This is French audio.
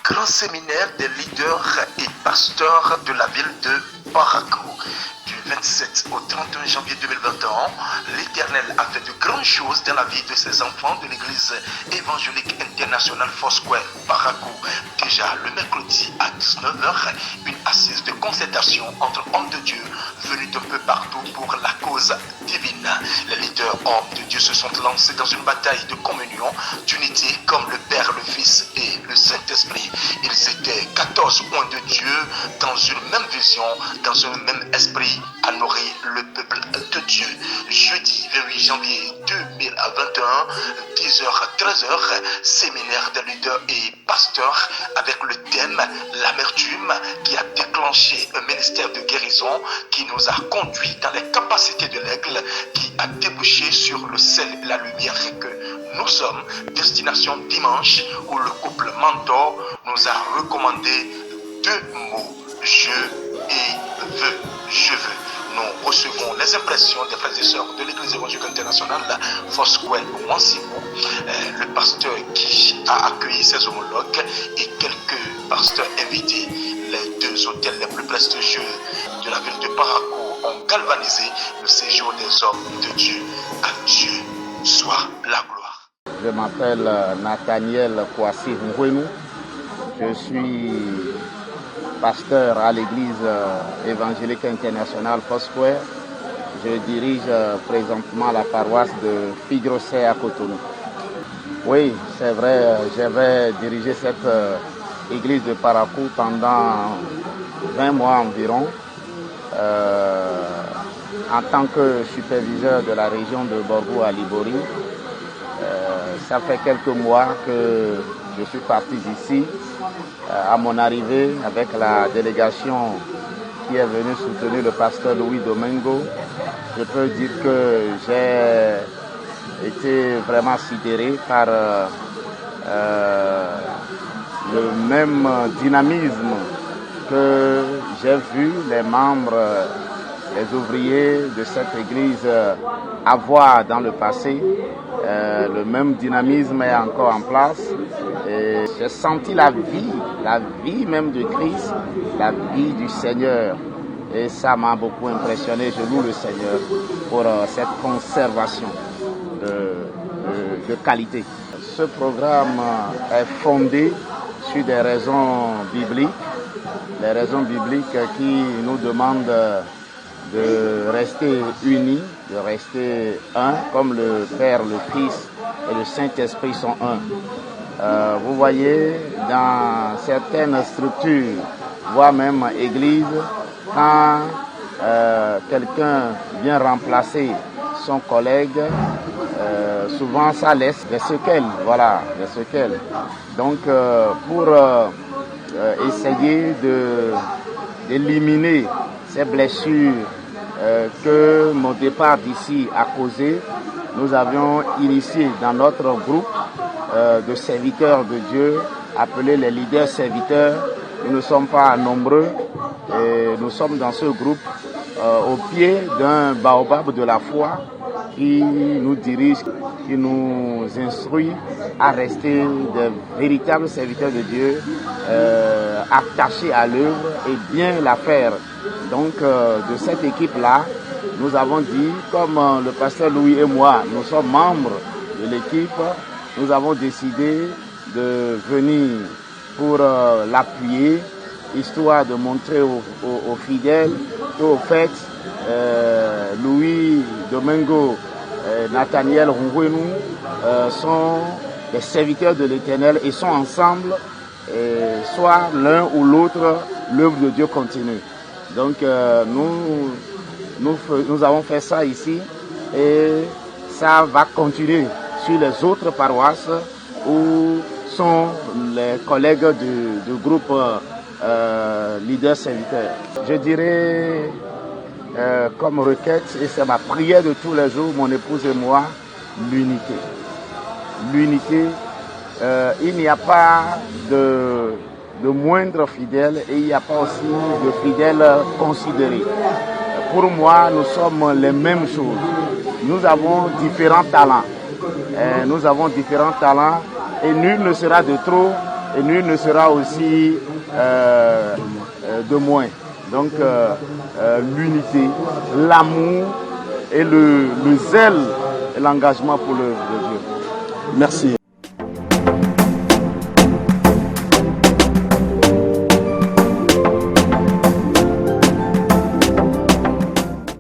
grand séminaire des leaders et pasteurs de la ville de Parakou. Du 27 au 31 janvier 2021, l'Éternel a fait de grandes choses dans la vie de ses enfants de l'église évangélique internationale Foursquare Parakou. Déjà le mercredi à 19h, une assise de concertation entre hommes de Dieu venus d'un peu partout pour la cause divine. Les leaders hommes de Dieu se sont lancés dans une bataille de communion, d'unité comme le Père, le Fils et le Saint-Esprit. Ils étaient 14 oints de Dieu dans une même vision, dans un même esprit, à nourrir le peuple de Dieu. Jeudi 28 janvier 2021, 10h-13h, séminaire des leaders et pasteurs avec le thème l'amertume qui a déclenché un ministère de guérison qui nous a conduits dans les capacités de l'aigle qui a débouché sur le sel et la lumière que nous sommes. Destination dimanche où le couple mentor nous a recommandé 2 mots, je et veux, je veux. Nous recevons les impressions des frères et sœurs de l'Église évangélique internationale Foursquare Mwansimou, le pasteur qui a accueilli ses homologues et quelques pasteurs invités. Les 2 hôtels les plus prestigieux de la ville de Parakou ont galvanisé le séjour des hommes de Dieu. À Dieu soit la gloire. Je m'appelle Nathaniel Kwasi Ngwenou. Je suis pasteur à l'église évangélique internationale Foursquare. Je dirige présentement la paroisse de Figrosset à Cotonou. Oui, c'est vrai, j'avais dirigé cette église de Parakou pendant 20 mois environ en tant que superviseur de la région de Borgou à Libori. Ça fait quelques mois que je suis parti d'ici. À mon arrivée, avec la délégation qui est venue soutenir le pasteur Louis Domingo, je peux dire que j'ai été vraiment sidéré par le même dynamisme que j'ai vu les membres, les ouvriers de cette église avoir dans le passé. Le même dynamisme est encore en place. Et j'ai senti la vie même de Christ, la vie du Seigneur. Et ça m'a beaucoup impressionné. Je loue le Seigneur pour cette conservation de qualité. Ce programme est fondé sur des raisons bibliques. Les raisons bibliques qui nous demandent de rester unis, de rester un, comme le Père, le Fils et le Saint-Esprit sont un. Vous voyez, dans certaines structures, voire même églises, quand quelqu'un vient remplacer son collègue, souvent ça laisse des séquelles, voilà, des séquelles. Donc, pour essayer d'éliminer ces blessures que mon départ d'ici a causé, nous avions initié dans notre groupe de serviteurs de Dieu, appelés les leaders serviteurs. Nous ne sommes pas nombreux et nous sommes dans ce groupe au pied d'un baobab de la foi qui nous dirige, qui nous instruit à rester de véritables serviteurs de Dieu, attachés à l'œuvre et bien la faire. Donc de cette équipe-là, nous avons dit, comme le pasteur Louis et moi, nous sommes membres de l'équipe, nous avons décidé de venir pour l'appuyer, histoire de montrer aux fidèles qu'au fait, Louis Domingo, Nathaniel Ngwenou sont des serviteurs de l'Éternel et sont ensemble, soit l'un ou l'autre, l'œuvre de Dieu continue. Donc nous avons fait ça ici et ça va continuer sur les autres paroisses où sont les collègues du groupe leader serviteur. Je dirais comme requête, et c'est ma prière de tous les jours, mon épouse et moi, l'unité. L'unité, il n'y a pas de moindres fidèles et il n'y a pas aussi de fidèles considérés. Pour moi, nous sommes les mêmes choses. Nous avons différents talents. Et nul ne sera de trop et nul ne sera aussi de moins. Donc l'unité, l'amour et le zèle et l'engagement pour l'œuvre de Dieu. Merci.